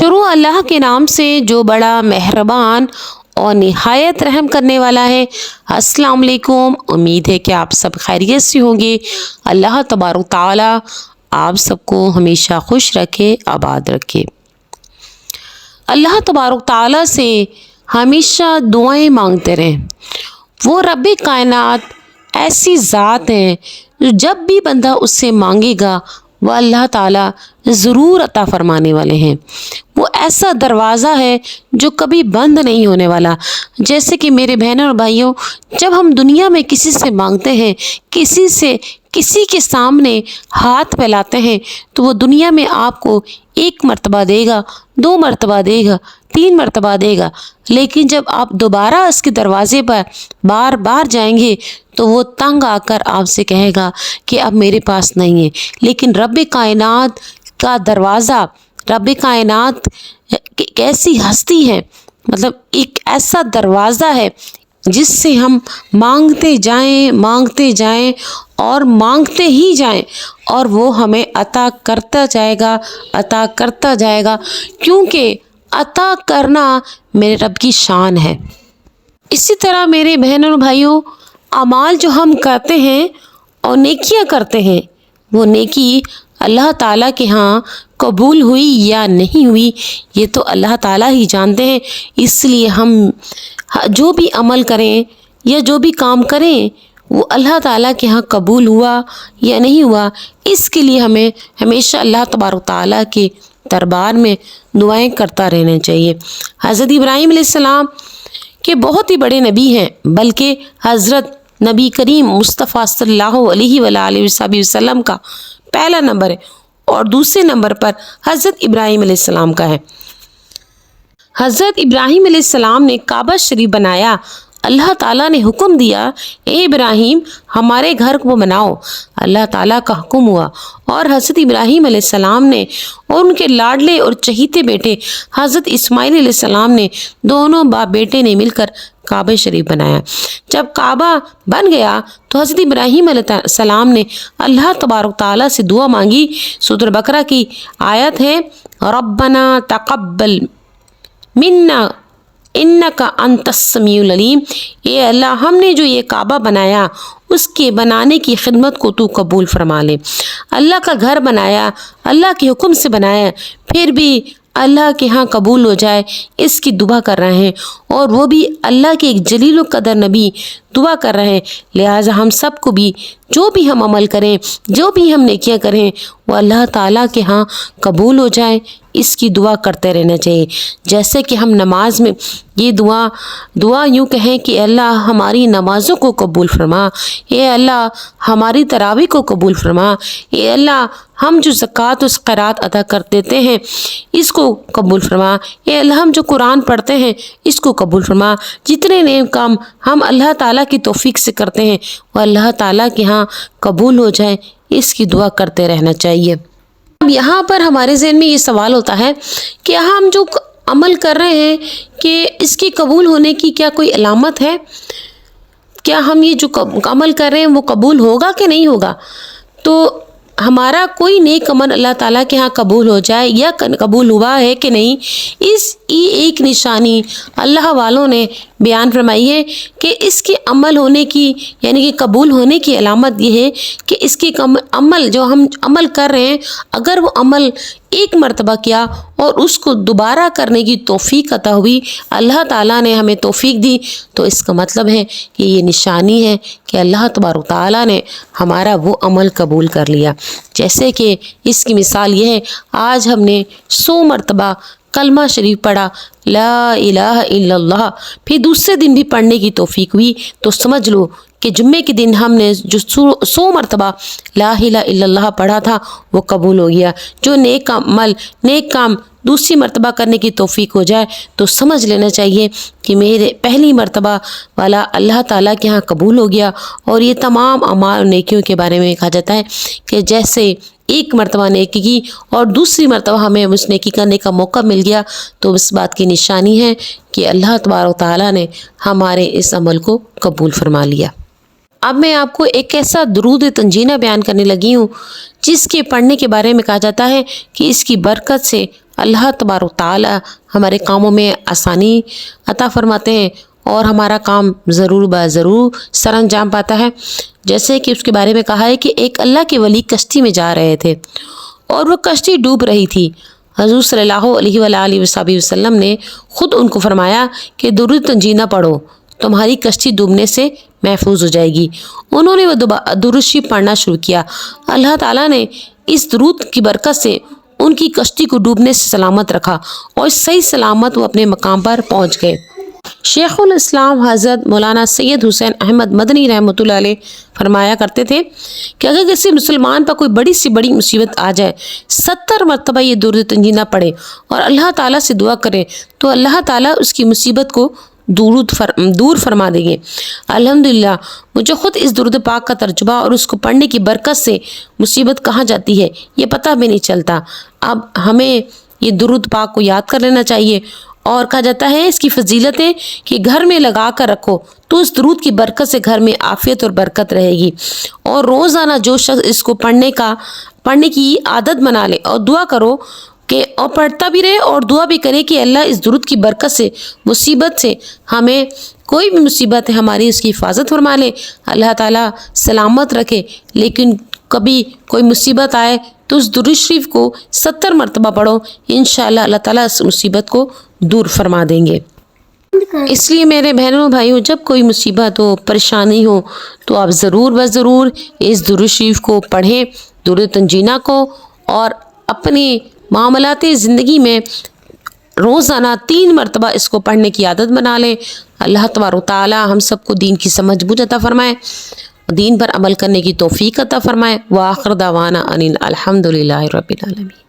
शुरू अल्लाह के नाम से जो बड़ा मेहरबान और निहायत रहम करने वाला है। अस्सलाम वालेकुम। उम्मीद है कि आप सब खैरियत से होंगे। अल्लाह तबारक ताला आप सबको हमेशा खुश रखे, आबाद रखे। अल्लाह तबारक ताला से हमेशा दुआएं मांगते रहें। वो रब्बे कायनात ऐसी ज़ात है जो जब भी बंदा उससे मांगेगा वह अल्लाह ताला ज़रूर अता फरमाने वाले हैं। वो ऐसा दरवाज़ा है जो कभी बंद नहीं होने वाला। जैसे कि मेरे बहनों और भाइयों, जब हम दुनिया में किसी से मांगते हैं, किसी के सामने हाथ फैलाते हैं, तो वो दुनिया में आपको 1 मरतबा देगा, 2 मरतबा देगा, 3 मरतबा देगा। लेकिन जब आप दोबारा उसके दरवाज़े पर बार बार जाएंगे तो वो तंग आकर आपसे कहेगा कि अब मेरे पास नहीं है। लेकिन रब्बे कायनात का दरवाज़ा, रब्बे कायनात एक ऐसी हस्ती है, मतलब एक ऐसा दरवाज़ा है जिससे हम मांगते जाएं और मांगते ही जाएं और वो हमें अता करता जाएगा, क्योंकि अता करना मेरे रब की शान है। इसी तरह मेरे बहनों और भाइयों, अमाल जो हम करते हैं और नेकियां करते हैं, वो नेकी अल्लाह ताला के यहाँ कबूल हुई या नहीं हुई ये तो अल्लाह ताला ही जानते हैं। इसलिए हम जो भी अमल करें या जो भी काम करें वो अल्लाह ताला के यहाँ कबूल हुआ या नहीं हुआ, इसके लिए हमें हमेशा अल्लाह तबारक ताला के दरबार में दुआएं करता रहना चाहिए। हज़रत इब्राहीम अलैहिस्सलाम के बहुत ही बड़े नबी हैं, बल्कि हज़रत नबी करीम मुस्तफ़ा सल्लल्लाहु अलैहि वसल्लम का पहला नंबर है और दूसरे नंबर पर हज़रत इब्राहीम अलैहिस्सलाम का है। हज़रत इब्राहीम अलैहिस्सलाम ने काबा शरीफ बनाया। अल्लाह ताला ने हुक्म दिया, ए इब्राहीम हमारे घर को बनाओ। अल्लाह ताला का हुक्म हुआ और हज़रत इब्राहीम अलैहिस्सलाम ने और उनके लाडले और चहीते बेटे हज़रत इस्माइल अलैहिस्सलाम ने, दोनों बाप बेटे ने मिलकर काबा शरीफ बनाया। जब काबा बन गया तो हज़रत इब्राहीम अलैहिस्सलाम ने अल्लाह तबारक ताला से दुआ मांगी। सूरह बकरा की आयत है, रब्बना तक़ब्बल मिन्ना इन्नका अंतस समीउल अलीम। ये अल्लाह, हमने जो ये काबा बनाया उसके बनाने की खिदमत को तू कबूल फरमा ले। अल्लाह का घर बनाया, अल्लाह के हुक्म से बनाया, फिर भी अल्लाह के यहाँ कबूल हो जाए इसकी दुआ कर रहे हैं और वो भी अल्लाह के एक जलील कदर नबी दुआ कर रहे हैं। लिहाजा हम सबको भी जो भी हम अमल करें, जो भी हम नेकियां करें, वो अल्लाह ताला के यहाँ कबूल हो जाए इसकी दुआ करते रहना चाहिए। जैसे कि हम नमाज में ये दुआ यूँ कहें कि अल्लाह हमारी नमाज़ों को कबूल फरमा, ये अल्लाह हमारी तरावी को कबूल फरमा, ये अल्लाह हम जो ज़कात और ख़ैरात अदा कर देते हैं इसको कबूल फरमा, ये अल्लाह हम जो कुरान पढ़ते हैं इसको कबूल फरमा। जितने नेक काम हम अल्लाह ताला की तौफीक से करते हैं वो अल्लाह ताला के यहाँ कबूल हो जाए इसकी दुआ करते रहना चाहिए। अब यहाँ पर हमारे ज़हन में ये सवाल होता है कि हम जो अमल कर रहे हैं कि इसकी कबूल होने की क्या कोई अलामत है? क्या हम ये जो अमल कर रहे हैं वो कबूल होगा कि नहीं होगा? तो हमारा कोई नेक अमल अल्लाह ताला के यहाँ कबूल हो जाए या कबूल हुआ है कि नहीं, इसकी एक निशानी अल्लाह वालों ने बयान फरमाई है कि इसके अमल होने की, यानी कि कबूल होने की अलामत ये है कि इसके अमल जो हम अमल कर रहे हैं, अगर वो अमल 1 मरतबा किया और उसको दोबारा करने की तौफीक अता हुई, अल्लाह ताला ने हमें तौफीक दी, तो इसका मतलब है कि ये निशानी है कि अल्लाह तबारक ताला ने हमारा वो अमल कबूल कर लिया। जैसे कि इसकी मिसाल ये है, आज हमने 100 मरतबा कलमा शरीफ पढ़ा, ला इलाहा इल्लल्लाह, फिर दूसरे दिन भी पढ़ने की तौफीक हुई, तो समझ लो कि जुम्मे के दिन हमने जो 100 मरतबा ला इलाहा इल्लल्लाह पढ़ा था वो कबूल हो गया। जो नेक काम दूसरी मरतबा करने की तौफीक हो जाए तो समझ लेना चाहिए कि मेरे पहली मरतबा वाला अल्लाह ताला के यहाँ कबूल हो गया। और ये तमाम अमाल नेकियों के बारे में कहा जाता है कि जैसे 1 मरतबा नेकी की और दूसरी मरतबा हमें उस नेकी करने का मौका मिल गया, तो इस बात की निशानी है कि अल्लाह तबारक ताला ने हमारे इस अमल को कबूल फरमा लिया। अब मैं आपको एक ऐसा दुरूद तंजीना बयान करने लगी हूँ जिसके पढ़ने के बारे में कहा जाता है कि इसकी बरकत से اللہ تبارک تعالی ہمارے کاموں میں آسانی عطا فرماتے ہیں اور ہمارا کام ضرور ضرور سر انجام پاتا ہے۔ جیسے کہ اس کے بارے میں کہا ہے کہ ایک اللہ کے ولی کشتی میں جا رہے تھے اور وہ کشتی ڈوب رہی تھی۔ حضور صلی اللہ علیہ وآلہ وسلم نے خود ان کو فرمایا کہ درود تنجینا پڑھو، تمہاری کشتی ڈوبنے سے محفوظ ہو جائے گی۔ انہوں نے وہ درود شریف پڑھنا شروع کیا۔ اللہ تعالیٰ نے اس درود کی برکت سے ان کی کشتی کو ڈوبنے سے سلامت رکھا اور صحیح سلامت وہ اپنے مقام پر پہنچ گئے۔ شیخ الاسلام حضرت مولانا سید حسین احمد مدنی رحمۃ اللہ علیہ فرمایا کرتے تھے کہ اگر کسی مسلمان پر کوئی بڑی سی بڑی مصیبت آ جائے، 70 مرتبہ یہ درود تنجینا پڑھے اور اللہ تعالیٰ سے دعا کرے تو اللہ تعالیٰ اس کی مصیبت کو دور فرما دیں گے۔ الحمدللہ مجھے خود اس درود پاک کا ترجمہ اور اس کو پڑھنے کی برکت سے مصیبت کہاں جاتی ہے یہ پتہ بھی نہیں چلتا۔ اب ہمیں یہ درود پاک کو یاد کر لینا چاہیے، اور کہا جاتا ہے اس کی فضیلت ہے کہ گھر میں لگا کر رکھو تو اس درود کی برکت سے گھر میں عافیت اور برکت رہے گی۔ اور روزانہ جو شخص اس کو پڑھنے کی عادت بنا لے اور دعا کرو کہ اور پڑھتا بھی رہے اور دعا بھی کرے کہ اللہ اس درود کی برکت سے مصیبت سے ہمیں کوئی بھی مصیبت ہے ہماری اس کی حفاظت فرما لے، اللہ تعالیٰ سلامت رکھے۔ لیکن کبھی کوئی مصیبت آئے تو اس درود شریف کو 70 مرتبہ پڑھو، انشاءاللہ اللہ تعالیٰ اس مصیبت کو دور فرما دیں گے۔ اس لیے میرے بہنوں بھائیوں، جب کوئی مصیبت ہو، پریشانی ہو تو آپ ضرور اس درود شریف کو پڑھیں، درود تنجینا کو، اور اپنی معاملات زندگی میں روزانہ 3 مرتبہ اس کو پڑھنے کی عادت بنا لیں۔ اللہ تبارک تعالی ہم سب کو دین کی سمجھ بوجھ عطا فرمائے، دین پر عمل کرنے کی توفیق عطا فرمائے۔ وآخر دعوانا ان الحمدللہ رب العالمین۔